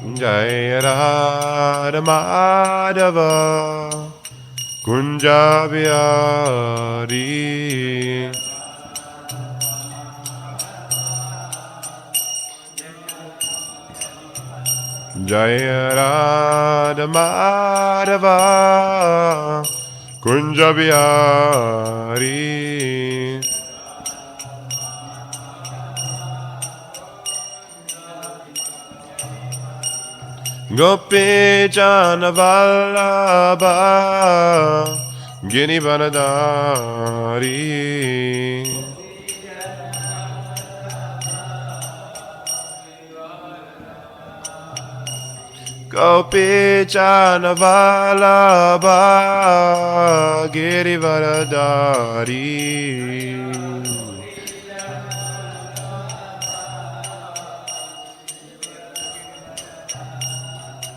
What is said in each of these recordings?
Jaya Radha Madhava Kunja Bihari. Jaya Radha Madhava Kunja Bihari. Gopi Jana Vallabha Girivaradari. Gopi Jana Vallabha Girivaradari.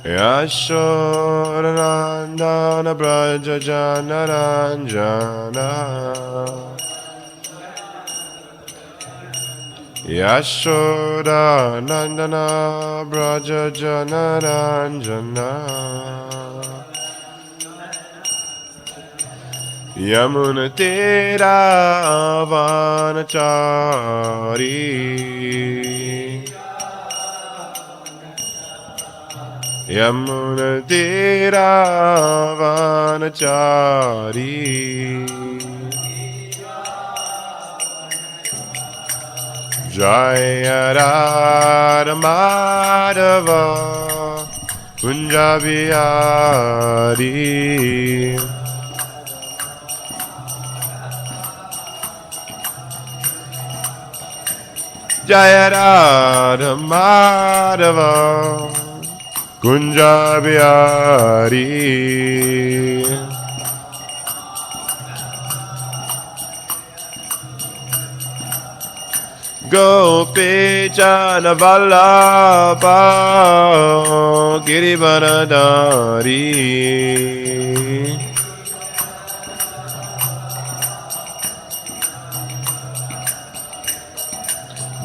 Yashodanandana Braja Janaranjana. Yashodanandana Braja Janaranjana. Yamunatira Vanachari. Yamunatira Vanachari. Jaya Radha Madhava Kunja Bihari. Jaya Radha Madhava Kunja Bihari. Gopi Jana Vallabha Girivaradari.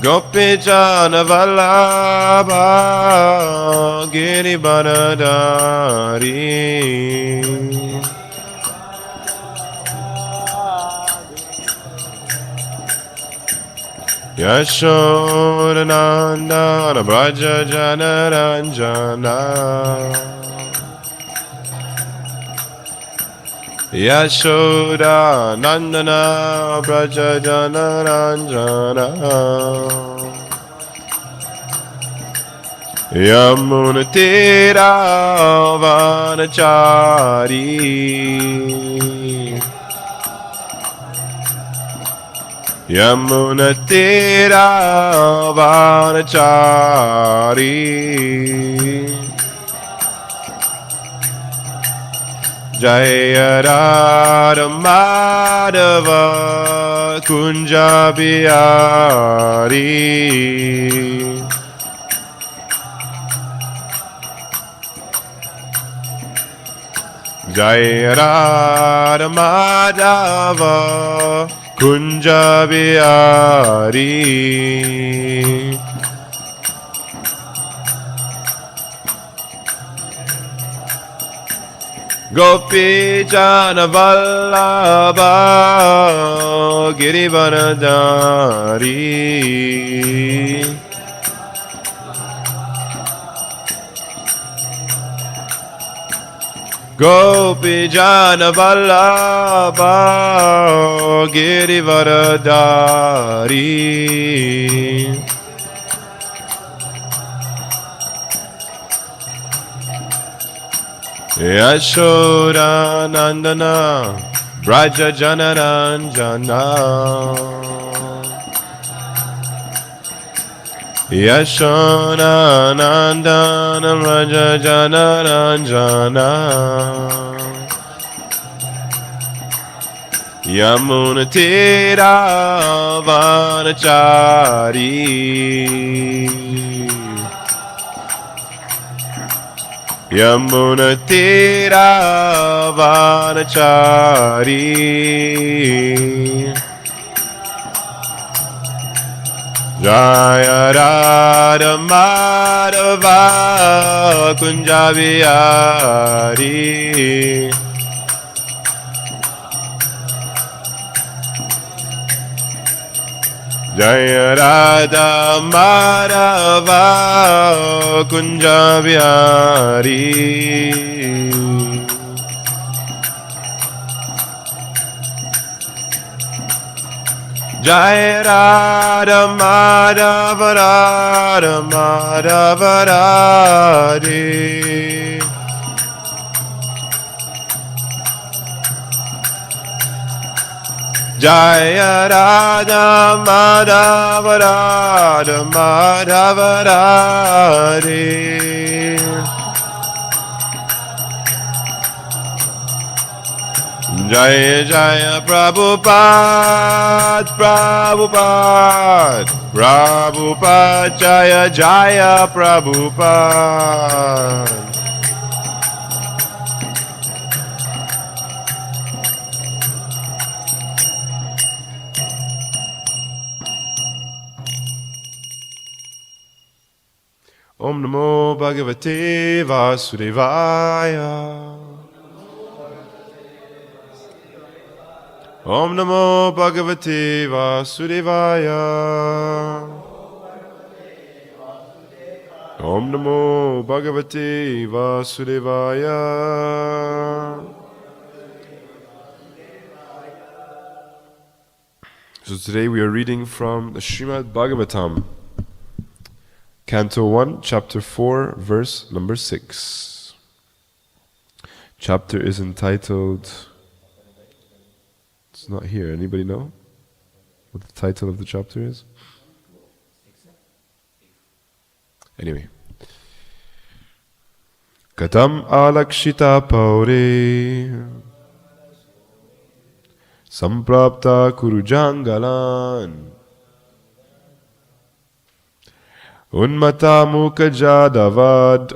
Gopi Jana Vallabha Girivaradari. Yashodanandana Braja Janaranjana. Yashodanandana Braja Janaranjana. Yamunatira Vanachari. Yamunatira Vanachari. Jaya Radha Madhava Kunja Bihari. Jaya Radha Madhava Kunja Bihari. Gopi Jana Vallabha Girivaradari. Gopi Jana Vallabha Girivaradari. Yashodanandana Braja Janaranjana. Yashodanandana Braja Janaranjana. Yamunatira Vanachari. Yamunatira Vanachari. Jaya Radha Madhava Kunja Vihari. Jaya Radha Madhava Kunja Vihari. Jaya Radha Madhava Radha Madhava Radhe. Jaya Radha Madhava Radha Madhava Radhe. Jaya Jaya Prabhupada Prabhupada Prabhupada Jaya Jaya Prabhupada. Om Namo Bhagavate Vasudevaya. Om Namo Bhagavate Vasudevaya. Om Namo Bhagavate Vasudevaya. So today we are reading from the Srimad Bhagavatam, Canto 1, Chapter 4, verse number 6. Chapter is entitled... It's not here. Anybody know what the title of the chapter is? Anyway. Katam alakshita paure samprapta kurujangalan unmata mukajadavad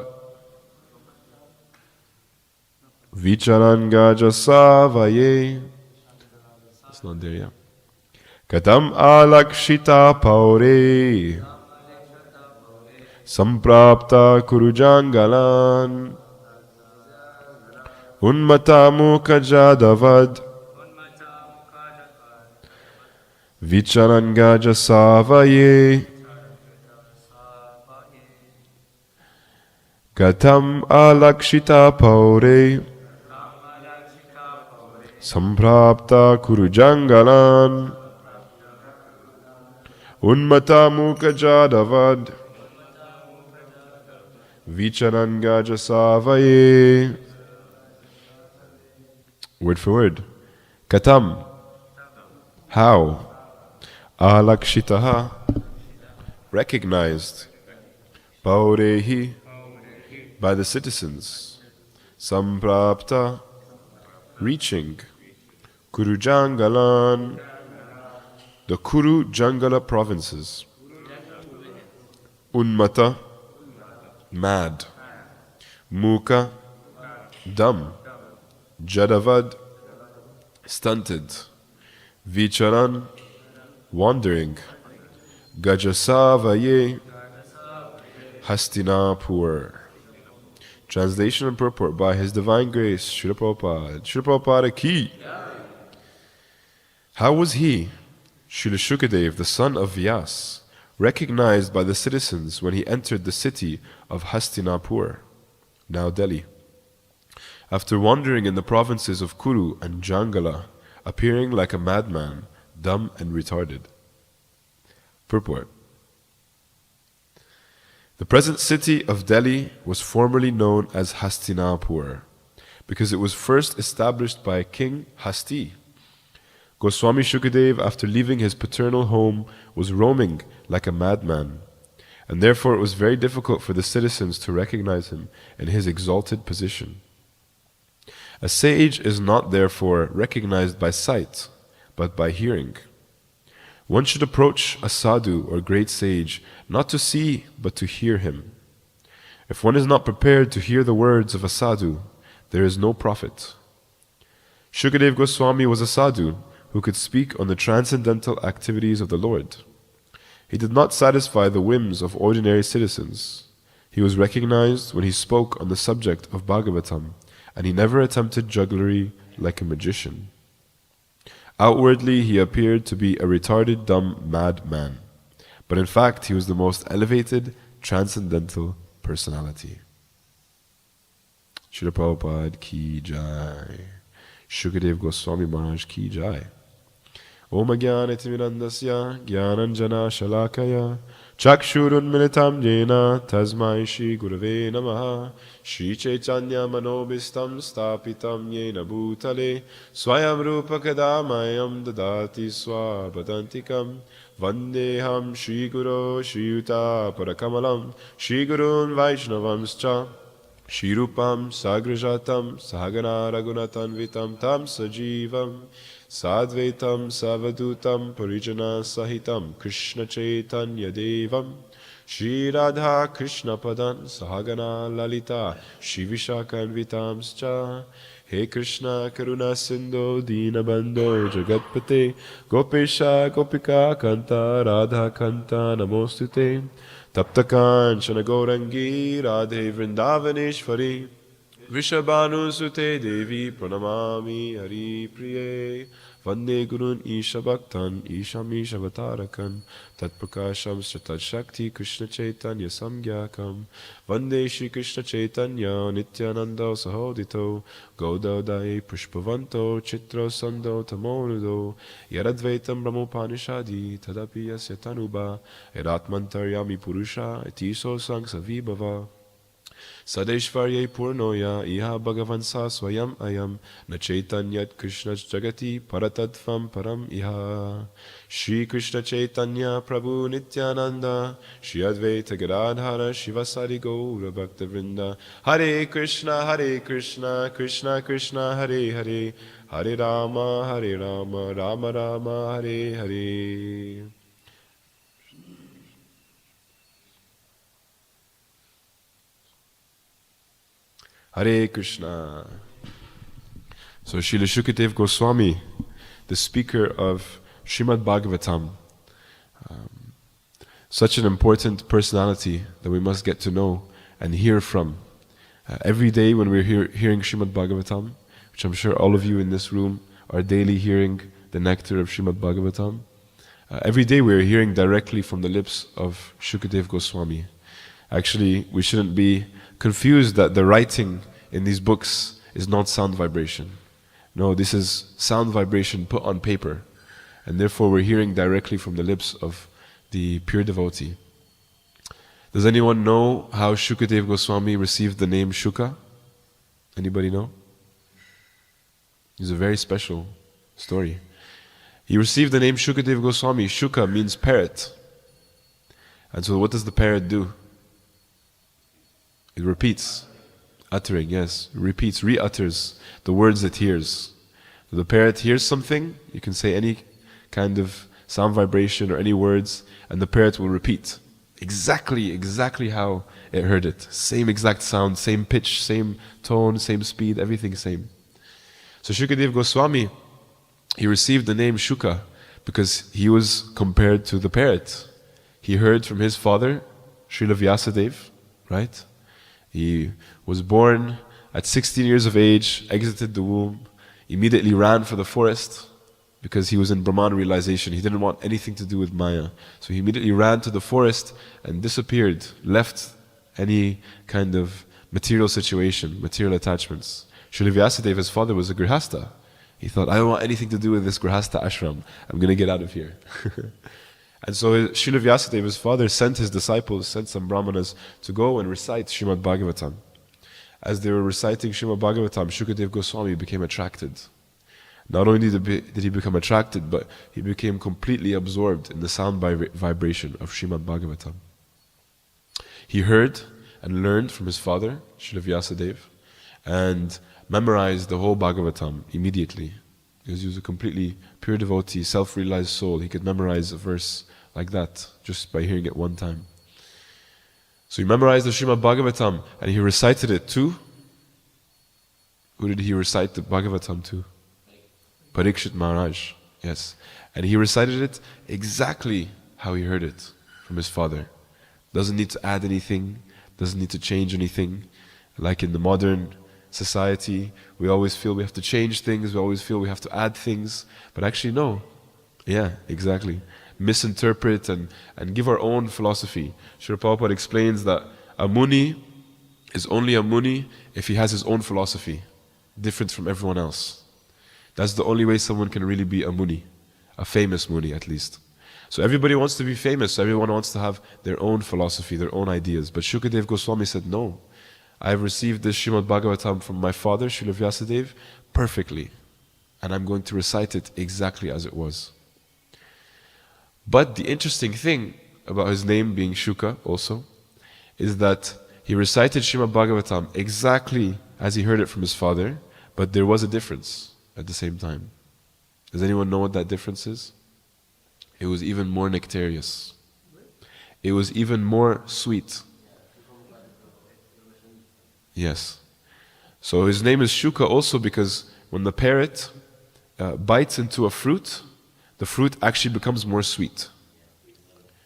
vicharanga jasavaye. It's not there yet. Katam alakshita paure samprapta kurujangalan unmata mukajadavad vicharanga jasavaye. Katam alakshita paure samprapta kurujangalan unmata mukajadavad vicharanga jasavaye. Word for word. Katam, how? Alakshitaha, recognized. Paurehi, by the citizens. Samprapta, reaching. Kurujangalan, the Kuru Jangala provinces. Unmata, mad. Muka, dumb. Jadavad, stunted. Vicharan, wandering. Gajasavaye, Hastinapur. Translation and purport by His Divine Grace, Srila Prabhupada. Srila Prabhupada ki. How was he, Srila Shukadev, the son of Vyas, recognized by the citizens when he entered the city of Hastinapur, now Delhi? After wandering in the provinces of Kuru and Jangala, appearing like a madman, dumb and retarded. Purport. The present city of Delhi was formerly known as Hastinapur because it was first established by King Hasti. Goswami Shukadev, after leaving his paternal home, was roaming like a madman, and therefore it was very difficult for the citizens to recognize him in his exalted position. A sage is not therefore recognized by sight, but by hearing. One should approach a sadhu or great sage not to see but to hear him. If one is not prepared to hear the words of a sadhu, there is no profit. Shukadev Goswami was a sadhu who could speak on the transcendental activities of the Lord. He did not satisfy the whims of ordinary citizens. He was recognized when he spoke on the subject of Bhagavatam, and he never attempted jugglery like a magician. Outwardly, he appeared to be a retarded, dumb, mad man, but in fact, he was the most elevated, transcendental personality. Srila Prabhupada ki jai. Shukadev Goswami Maharaj ki jai. Om Ajnanatimidandasya Jnananjana Shalakaya Chakshurun Militam Jena Tasmai Shri Gurave Namaha Shri Chaitanya Manobhistam Stapitam Yena Bhutale Swayam Rupa Kadamayam Dadati Swabadantikam Vandeham Shri Guru Shri Yuta Parakamalam Shri Gurun Vaishnavamscha Shri Rupam Sagrajatam Sahagana Ragunatanvitam Tam Sajivam Sadvaitam Savadutam Parijana Sahitam Krishna Chaitanya Devam Shri Radha Krishna Padan Sahagana Lalita Shri Vishakhanvitamscha He Krishna Karuna Sindhu Dinabandho Jagatpate Gopesha Gopika Kanta Radha Kanta Namostute Taptakanchana Gaurangi Radhe Vrindavaneshwari Vishabhanu Sute Devi Pranamami Hari Priye Vande Gurun Isha Bhaktan Isham Isha Vatarakan Tat Prakasham Sratat Shakti Krishna Chaitanya Samgyakam Vande Shri Krishna Chaitanya Nityananda Sahodito Gaudadai Pushpavanto Chitra Sando Tamonudo Yaradvaitam Brahmopanishadi Tadapi Yasya Tanuba Yadatmantaryami Purusha Etiso Sang Savibhava Sadeshvarye Purnoya Iha Bhagavansa Swayam Ayam Na Chaitanyat Krishna Jagati Paratadvam Param Iha Shri Krishna Chaitanya Prabhu Nityananda Shri Advaita Gadadhara Shivasari Gaura Bhakta Vrinda Hare Krishna Krishna Krishna Hare Hare Hare Rama Rama Rama Hare Hare. Hare Krishna. So Srila Shukadev Goswami, the speaker of Srimad Bhagavatam, such an important personality that we must get to know and hear from. Every day when we're hearing Srimad Bhagavatam, which I'm sure all of you in this room are daily hearing the nectar of Srimad Bhagavatam, every day we're hearing directly from the lips of Shukadev Goswami. Actually, we shouldn't be confused that the writing in these books is not sound vibration. No, this is sound vibration put on paper, and therefore we're hearing directly from the lips of the pure devotee. Does anyone know how Shukadev Goswami received the name Shuka? Anybody know? It's a very special story. He received the name Shukadev Goswami. Shuka means parrot. And so what does the parrot do? It repeats, uttering, yes, repeats, re-utters the words it hears. So the parrot hears something, you can say any kind of sound vibration or any words, and the parrot will repeat exactly how it heard it. Same exact sound, same pitch, same tone, same speed, everything same. So Shukadev Goswami, he received the name Shuka because he was compared to the parrot. He heard from his father, Srila Vyasadeva, right? He was born at 16 years of age, exited the womb, immediately ran for the forest because he was in Brahman realization. He didn't want anything to do with Maya. So he immediately ran to the forest and disappeared, left any kind of material situation, material attachments. Srila Vyasadeva, his father, was a grihasta. He thought, I don't want anything to do with this grihasta ashram. I'm going to get out of here. And so Srila Vyasadeva, his father, sent his disciples, sent some brahmanas to go and recite Srimad Bhagavatam. As they were reciting Srimad Bhagavatam, Shukadev Goswami became attracted. Not only did he become attracted, but he became completely absorbed in the sound vibration of Srimad Bhagavatam. He heard and learned from his father, Srila Vyasadeva, and memorized the whole Bhagavatam immediately. Because he was a completely pure devotee, self-realized soul. He could memorize a verse like that, just by hearing it one time. So he memorized the Srimad Bhagavatam, and he recited it to? Who did he recite the Bhagavatam to? Parikshit Maharaj, yes. And he recited it exactly how he heard it from his father. Doesn't need to add anything, doesn't need to change anything. Like in the modern society, we always feel we have to change things, we always feel we have to add things, but actually no. Yeah, exactly. Misinterpret and give our own philosophy. Srila Prabhupada explains that a muni is only a muni if he has his own philosophy, different from everyone else. That's the only way someone can really be a muni, a famous muni at least. So everybody wants to be famous, so everyone wants to have their own philosophy, their own ideas. But Shukadev Goswami said, no, I have received this Srimad Bhagavatam from my father, Srila Vyasadeva, perfectly. And I'm going to recite it exactly as it was. But the interesting thing about his name being Shuka also, is that he recited Srimad Bhagavatam exactly as he heard it from his father, but there was a difference at the same time. Does anyone know what that difference is? It was even more nectarious. It was even more sweet. Yes. So his name is Shuka also because when the parrot bites into a fruit, the fruit actually becomes more sweet.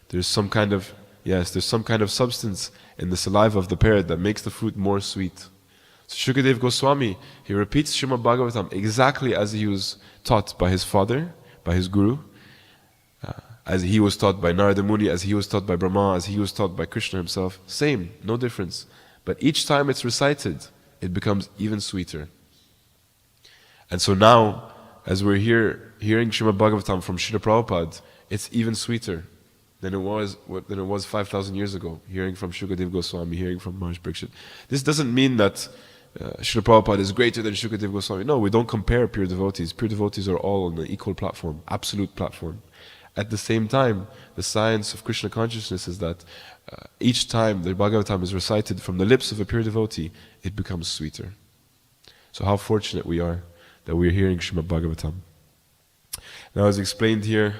There's some kind of, there's some kind of substance in the saliva of the parrot that makes the fruit more sweet. So Shukadev Goswami, he repeats Srimad Bhagavatam exactly as he was taught by his father, by his guru, as he was taught by Narada Muni, as he was taught by Brahma, as he was taught by Krishna himself. Same, no difference. But each time it's recited, it becomes even sweeter. And so now, as we're here hearing Srimad Bhagavatam from Srila Prabhupada, it's even sweeter than it was 5,000 years ago, hearing from Shukadev Goswami, hearing from Maharaj Parikshit. This doesn't mean that Srila Prabhupada is greater than Shukadev Goswami. No, we don't compare pure devotees. Pure devotees are all on an equal platform, absolute platform. At the same time, the science of Krishna consciousness is that each time the Bhagavatam is recited from the lips of a pure devotee, it becomes sweeter. So how fortunate we are that we are hearing Srimad Bhagavatam. Now as explained here,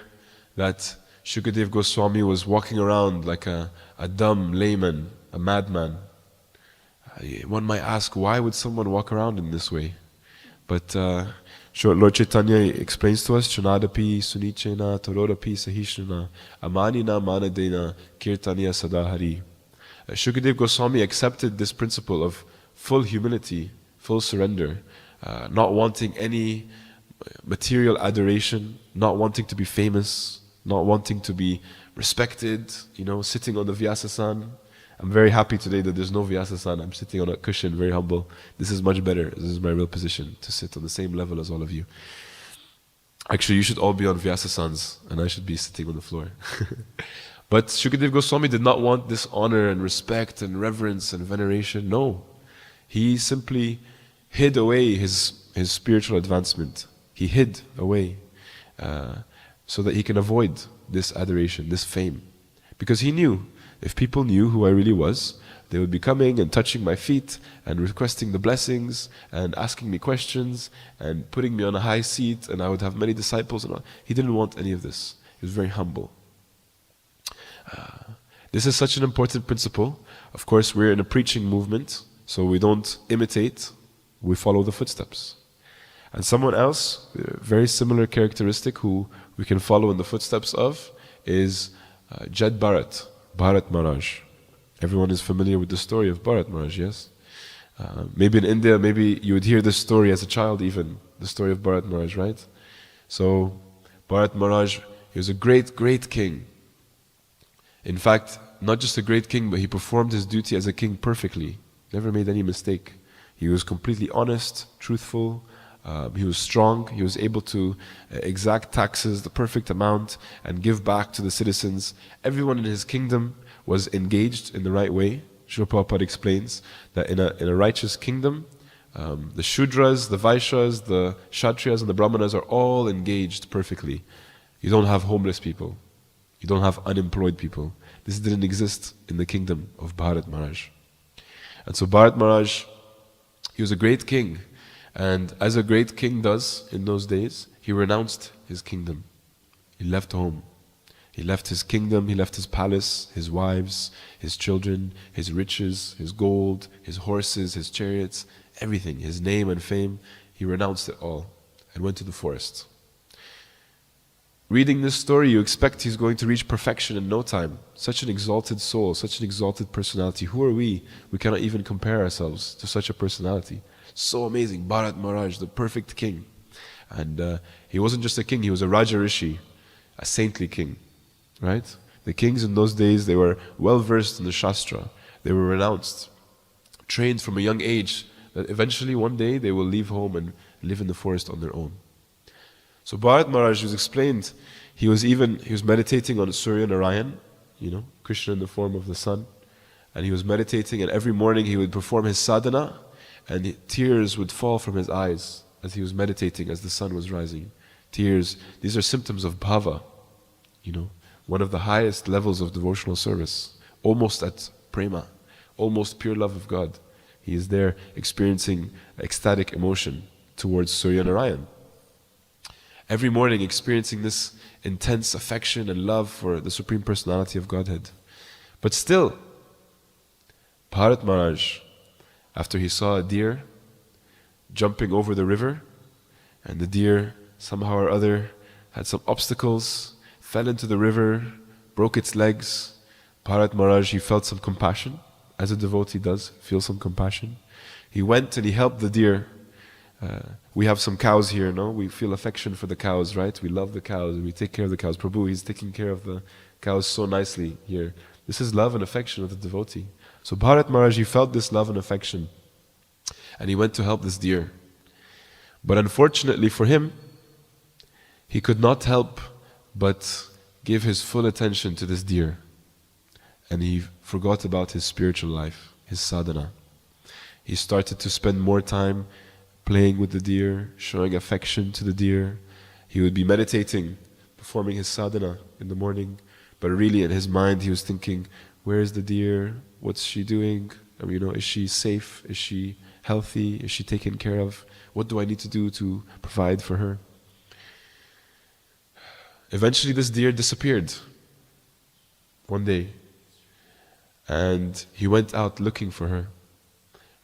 that Shukadev Goswami was walking around like a dumb layman, a madman. One might ask, why would someone walk around in this way? But Lord Chaitanya explains to us, Chanadapi sunichena tarodapi sahishnana amanina manadena kirtaniya sadahari. Shukadev Goswami accepted this principle of full humility, full surrender, not wanting any material adoration, not wanting to be famous, not wanting to be respected, sitting on the Vyasa-san. I'm very happy today that there's no Vyasa-san. I'm sitting on a cushion, very humble. This is much better. This is my real position, to sit on the same level as all of you. Actually, you should all be on Vyasa-sans, and I should be sitting on the floor. But Shukadev Goswami did not want this honor and respect and reverence and veneration. No. He simply hid away his spiritual advancement. He hid away so that he can avoid this adoration, this fame. Because he knew, if people knew who I really was, they would be coming and touching my feet and requesting the blessings and asking me questions and putting me on a high seat, and I would have many disciples and all. He didn't want any of this. He was very humble. This is such an important principle. Of course, we're in a preaching movement, so we don't imitate, we follow the footsteps. And someone else, very similar characteristic who we can follow in the footsteps of is Jad Bharat, Bharat Maharaj. Everyone is familiar with the story of Bharat Maharaj, yes? Maybe in India, maybe you would hear this story as a child even, the story of Bharat Maharaj, right? So, Bharat Maharaj, he was a great, great king. In fact, not just a great king, but he performed his duty as a king perfectly. Never made any mistake. He was completely honest, truthful, he was strong, he was able to exact taxes, the perfect amount, and give back to the citizens. Everyone in his kingdom was engaged in the right way. Srila Prabhupada explains that in a righteous kingdom, the Shudras, the Vaishyas, the Kshatriyas and the Brahmanas are all engaged perfectly. You don't have homeless people. You don't have unemployed people. This didn't exist in the kingdom of Bharat Maharaj. And so Bharat Maharaj, he was a great king. And as a great king does in those days, he renounced his kingdom. He left home. He left his kingdom, he left his palace, his wives, his children, his riches, his gold, his horses, his chariots, everything, his name and fame. He renounced it all and went to the forest. reading this story, you expect he's going to reach perfection in no time. Such an exalted soul, such an exalted personality. Who are we? We cannot even compare ourselves to such a personality. So amazing. Bharat Maharaj, the perfect king. And he wasn't just a king, he was a Raja Rishi, a saintly king. Right? The kings in those days, they were well versed in the Shastra. They were renounced, trained from a young age, that eventually one day they will leave home and live in the forest on their own. So Bharat Maharaj was explained, he was meditating on Surya Narayan, Krishna in the form of the sun. And he was meditating, and every morning he would perform his sadhana, and tears would fall from his eyes as he was meditating, as the sun was rising. Tears, these are symptoms of bhava, one of the highest levels of devotional service, almost at prema, almost pure love of God. He is there experiencing ecstatic emotion towards Surya Narayan. Every morning experiencing this intense affection and love for the Supreme Personality of Godhead. But still, Bharat Maharaj, after he saw a deer jumping over the river, and the deer somehow or other had some obstacles, fell into the river, broke its legs, Bharat Maharaj, he felt some compassion, as a devotee does, feel some compassion. He went and he helped the deer. We have some cows here, no? We feel affection for the cows, right? We love the cows, we take care of the cows. Prabhu, he's taking care of the cows so nicely here. This is love and affection of the devotee. So Bharat Maharaj, he felt this love and affection, and he went to help this deer. But unfortunately for him, he could not help but give his full attention to this deer. And he forgot about his spiritual life, his sadhana. He started to spend more time playing with the deer, showing affection to the deer. He would be meditating, performing his sadhana in the morning, but really in his mind he was thinking, where is the deer? What's she doing? Is she safe? Is she healthy? Is she taken care of? What do I need to do to provide for her? Eventually this deer disappeared one day, and he went out looking for her,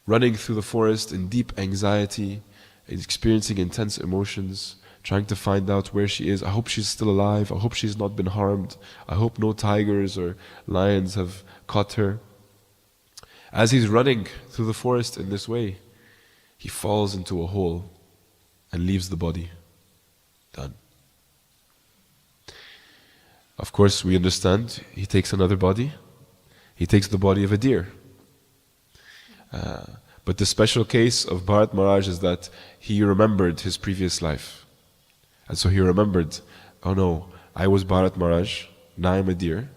running through the forest in deep anxiety, experiencing intense emotions, trying to find out where she is. I hope she's still alive. I hope she's not been harmed. I hope no tigers or lions have caught her. As he's running through the forest in this way, he falls into a hole and leaves the body. Done. Of course, we understand, he takes another body. He takes the body of a deer. But the special case of Bharat Maharaj is that he remembered his previous life. And so he remembered, oh no, I was Bharat Maharaj, now I'm a deer.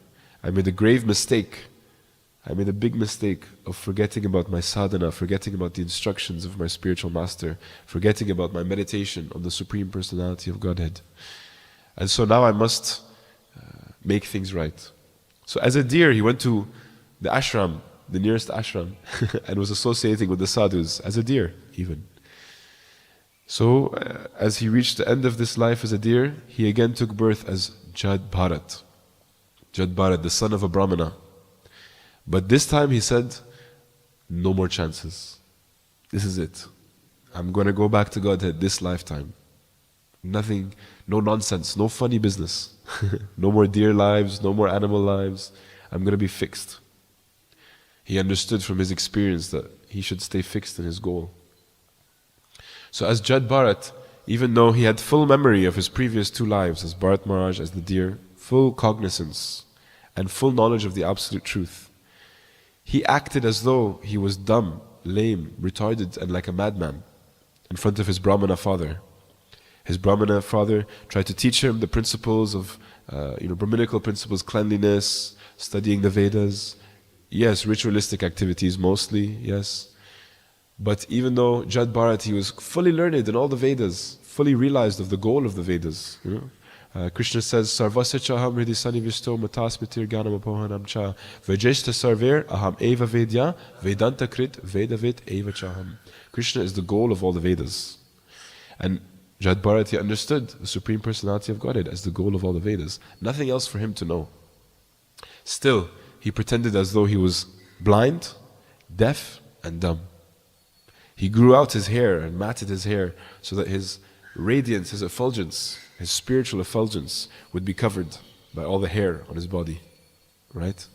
I made a grave mistake. I made a big mistake of forgetting about my sadhana, forgetting about the instructions of my spiritual master, forgetting about my meditation on the Supreme Personality of Godhead. And so now I must make things right. So as a deer, he went to the ashram, the nearest ashram, and was associating with the sadhus, as a deer even. So as he reached the end of this life as a deer, he again took birth as Jad Bharat. Jad Bharat, the son of a brahmana. But this time he said, no more chances. This is it. I'm going to go back to Godhead this lifetime. Nothing, no nonsense, no funny business. No more deer lives, no more animal lives. I'm going to be fixed. He understood from his experience that he should stay fixed in his goal. So as Jad Bharat, even though he had full memory of his previous two lives, as Bharat Maharaj, as the deer, full cognizance and full knowledge of the absolute truth, he acted as though he was dumb, lame, retarded, and like a madman in front of his Brahmana father. His Brahmana father tried to teach him the principles of, Brahminical principles, cleanliness, studying the Vedas. Yes, ritualistic activities mostly, yes. But even though Jad Bharat, he was fully learned in all the Vedas, fully realized of the goal of the Vedas. Krishna says, Sarvasya chaham hridi sanivisto matasmitir gyanam apohanam cha vajeshta sarver aham eva vedya vedanta krit vedavid eva chaham. Krishna is the goal of all the Vedas. And Jad Bharat, he understood the Supreme Personality of Godhead as the goal of all the Vedas. Nothing else for him to know. Still, he pretended as though he was blind, deaf, and dumb. He grew out his hair and matted his hair so that his radiance, his effulgence his spiritual effulgence would be covered by all the hair on his body, right?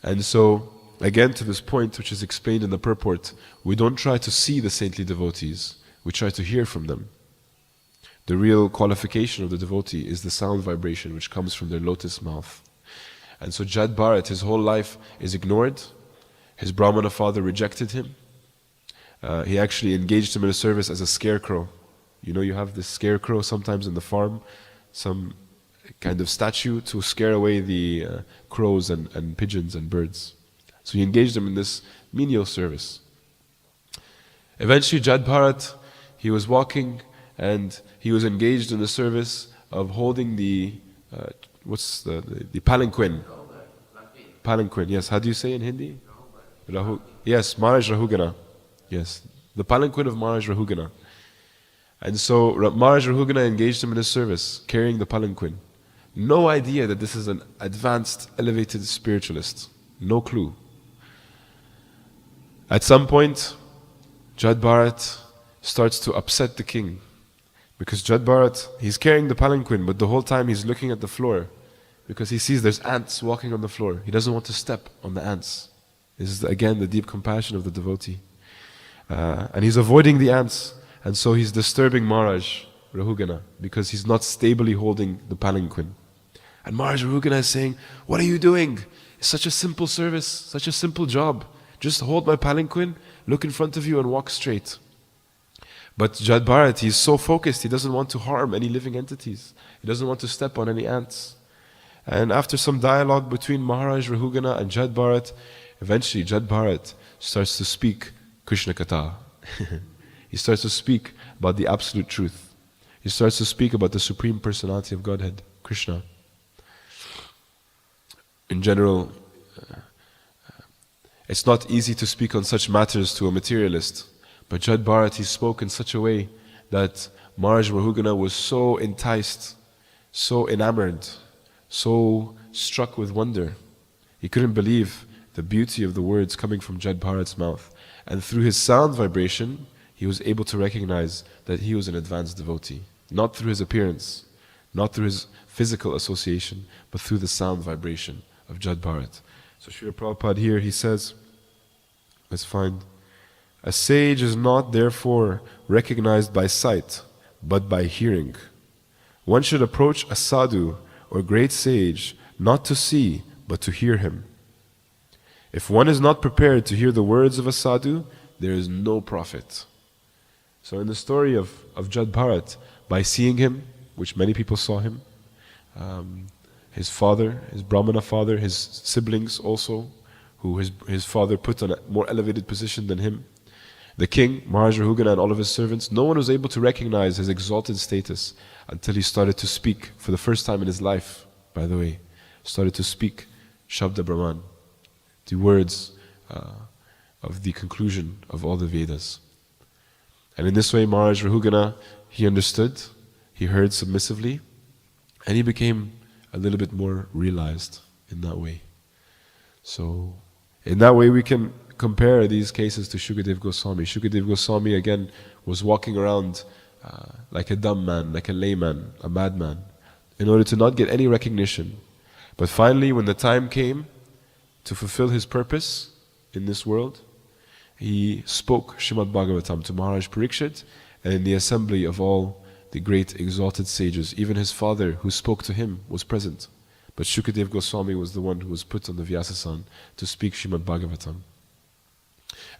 And so, again to this point which is explained in the purport, we don't try to see the saintly devotees, we try to hear from them. The real qualification of the devotee is the sound vibration which comes from their lotus mouth. And so Jad Bharat, his whole life is ignored. His Brahmana father rejected him. He actually engaged him in a service as a scarecrow. You know, you have this scarecrow sometimes in the farm, some kind of statue to scare away the crows and pigeons and birds. So he engaged him in this menial service. Eventually Jad Bharat, he was walking and he was engaged in the service of holding the palanquin. Palanquin, yes. How do you say in Hindi? Yes, Maharaj Rahugana. Yes, the palanquin of Maharaj Rahugana. And so Maharaj Rahugana engaged him in his service, carrying the palanquin. No idea that this is an advanced, elevated spiritualist. No clue. At some point, Jad Bharat starts to upset the king. Because Jad Bharat, he's carrying the palanquin, but the whole time he's looking at the floor. Because he sees there's ants walking on the floor. He doesn't want to step on the ants. This is again the deep compassion of the devotee. And he's avoiding the ants. And so he's disturbing Maharaj Rahugana because he's not stably holding the palanquin. And Maharaj Rahugana is saying, "What are you doing? It's such a simple service, such a simple job. Just hold my palanquin, look in front of you and walk straight." But Jad Bharat, he's so focused, he doesn't want to harm any living entities. He doesn't want to step on any ants. And after some dialogue between Maharaj Rahugana and Jad Bharat, eventually Jad Bharat starts to speak Krishna Katha. He starts to speak about the absolute truth. He starts to speak about the Supreme Personality of Godhead, Krishna. In general, it's not easy to speak on such matters to a materialist. But Jad Bharat, he spoke in such a way that Maharaj Rahugana was so enticed, so enamored, so struck with wonder. He couldn't believe the beauty of the words coming from Jad Bharat's mouth. And through his sound vibration, he was able to recognize that he was an advanced devotee. Not through his appearance, not through his physical association, but through the sound vibration of Jad Bharat. So Srila Prabhupada here, he says, let's find, "A sage is not therefore recognized by sight, but by hearing. One should approach a sadhu or great sage not to see, but to hear him. If one is not prepared to hear the words of a sadhu, there is no profit." So in the story of Jad Bharat, by seeing him, which many people saw him, his father, his Brahmana father, his siblings also, who his father put on a more elevated position than him, the king, Maharaj Rahugana, and all of his servants, no one was able to recognize his exalted status until he started to speak, for the first time in his life, by the way, started to speak Shabda Brahman, the words of the conclusion of all the Vedas. And in this way, Maharaj Rahugana, he understood, he heard submissively, and he became a little bit more realized in that way. So, in that way we can compare these cases to Shukadev Goswami. Shukadev Goswami again was walking around like a dumb man, like a layman, a madman, in order to not get any recognition. But finally, when the time came to fulfill his purpose in this world, he spoke Srimad Bhagavatam to Maharaj Parikshit, and in the assembly of all the great exalted sages, even his father who spoke to him was present. But Shukadev Goswami was the one who was put on the Vyasasan to speak Srimad Bhagavatam.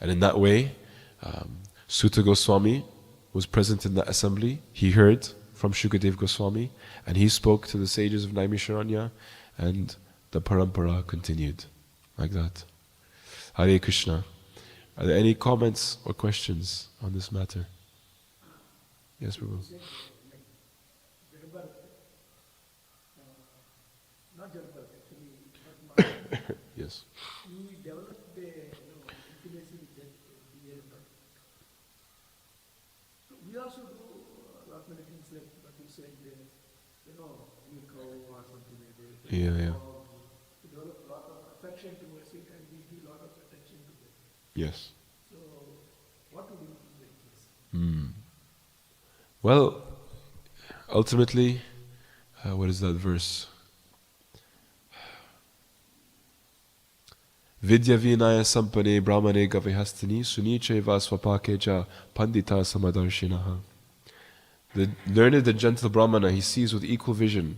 And in that way, Suta Goswami was present in that assembly. He heard from Shukadev Goswami, and he spoke to the sages of Naimisharanya, and the parampara continued like that. Hare Krishna. Are there any comments or questions on this matter? Yes, Prabhu. Not Jadabharat actually, but Yes. he developed a intimacy with that dear Bharat. So we also do a lot many things like what you said, any cow or something like that. Yeah. We develop a lot of affection towards it and we give a lot of attention to it. Yes. So what would you do in that case? Well, ultimately, what is that verse? Vidya vinaya sampane brahmane gavihastini sunicheva swapakeja pandita samadarshinaha. The learned and gentle brahmana, he sees with equal vision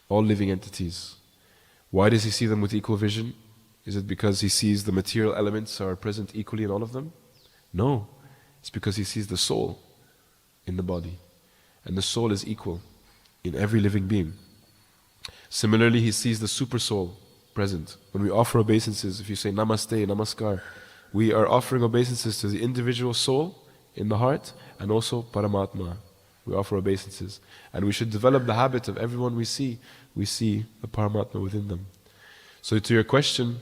all living entities. Why does he see them with equal vision? Is it because he sees the material elements are present equally in all of them? No. It's because he sees the soul in the body. And the soul is equal in every living being. Similarly, he sees the super soul present. When we offer obeisances, if you say namaste, namaskar, we are offering obeisances to the individual soul in the heart and also Paramatma. We offer obeisances. And we should develop the habit of everyone we see the Paramatma within them. So to your question,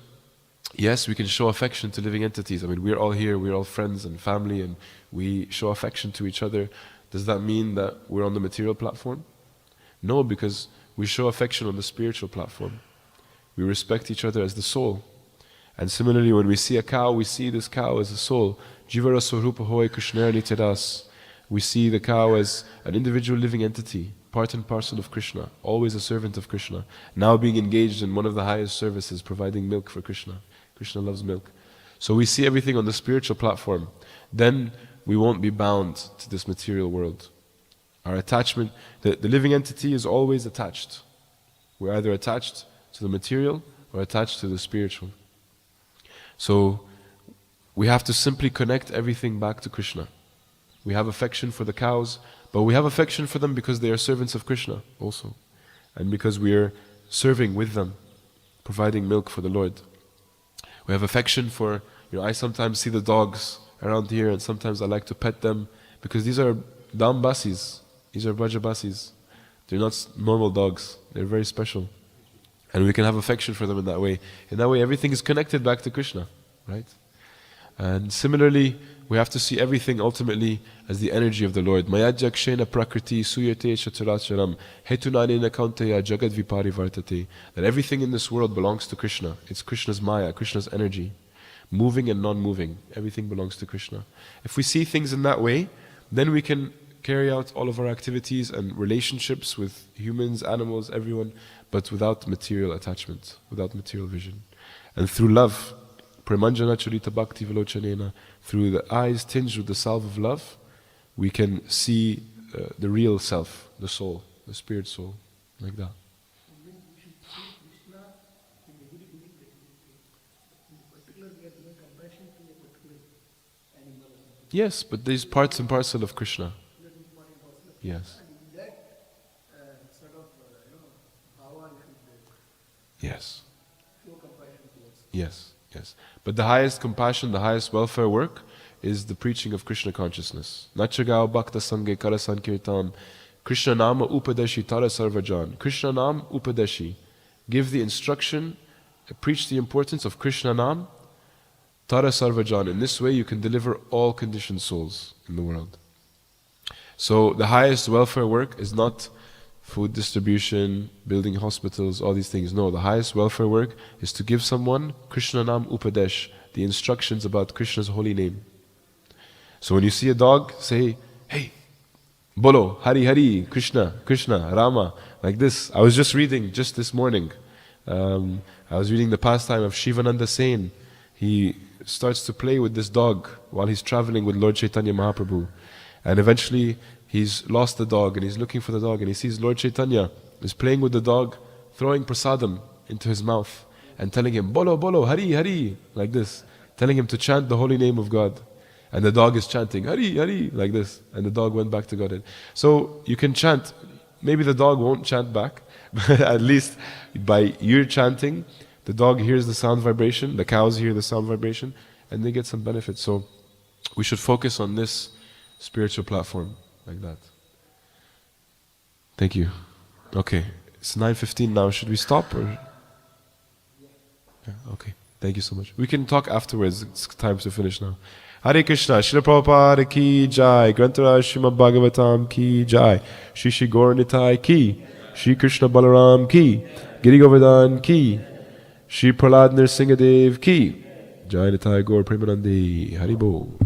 yes, we can show affection to living entities. I mean, we're all here, we're all friends and family, and we show affection to each other. Does that mean that we're on the material platform? No, because we show affection on the spiritual platform. We respect each other as the soul. And similarly, when we see a cow, we see this cow as a soul. Jivara Swarupa Hoy Krishna Nityadas. We see the cow as an individual living entity, part and parcel of Krishna, always a servant of Krishna, now being engaged in one of the highest services, providing milk for Krishna. Krishna loves milk. So we see everything on the spiritual platform. Then we won't be bound to this material world. Our attachment, the living entity is always attached. We're either attached to the material or attached to the spiritual. So we have to simply connect everything back to Krishna. We have affection for the cows, but we have affection for them because they are servants of Krishna also. And because we are serving with them, providing milk for the Lord. We have affection for, I sometimes see the dogs around here and sometimes I like to pet them because these are Dambasis, these are Brajabasis. They're not normal dogs, they're very special. And we can have affection for them in that way. In that way everything is connected back to Krishna, right? And similarly, we have to see everything ultimately as the energy of the Lord. Mayajjakshena prakriti suyate chaturacharam hetunanena kaunteya jagad viparivartate. That everything in this world belongs to Krishna. It's Krishna's maya, Krishna's energy. Moving and non-moving. Everything belongs to Krishna. If we see things in that way, then we can carry out all of our activities and relationships with humans, animals, everyone, but without material attachment, without material vision. And through love, Premanjana Charita Bhakti Vilochanena, through the eyes tinged with the salve of love, we can see the real self, the soul, the spirit soul, like that. Yes, but these parts and parcel of Krishna. Yes. Yes. Yes. Yes. But the highest compassion, the highest welfare work is the preaching of Krishna consciousness. Nachagao bhakta sange kara sankirtan Krishna nama upadeshi tara sarvajan. Krishna nam upadeshi. Give the instruction, preach the importance of Krishna nam tara sarvajan. In this way you can deliver all conditioned souls in the world. So the highest welfare work is not food distribution, building hospitals, all these things. No, the highest welfare work is to give someone Krishna Nam Upadesh, the instructions about Krishna's holy name. So when you see a dog, say, hey, Bolo, Hari Hari, Krishna, Krishna, Rama, like this. I was just reading, just this morning, I was reading the pastime of Shivananda Sen. He starts to play with this dog while he's traveling with Lord Chaitanya Mahaprabhu. And eventually, he's lost the dog and he's looking for the dog and he sees Lord Chaitanya is playing with the dog, throwing prasadam into his mouth and telling him, Bolo, Bolo, Hari, Hari, like this, telling him to chant the holy name of God. And the dog is chanting, Hari, Hari, like this. And the dog went back to Godhead. So you can chant, maybe the dog won't chant back, but at least by your chanting, the dog hears the sound vibration, the cows hear the sound vibration, and they get some benefit. So we should focus on this spiritual platform. Like that. Thank you. Okay, it's 9:15 now. Should we stop or? Yeah, okay. Thank you so much. We can talk afterwards. It's time to finish now. Hare Krishna. Srila Prabhupada ki jai. Grantaraj Srimad Bhagavatam ki jai. Shri Shri Gaur Nitai ki. Shri Krishna Balaram ki. Giri Govardhan ki. Shri Prahlad Nrsingadev ki. Jai Nitai Gaur Premanande. Haribo.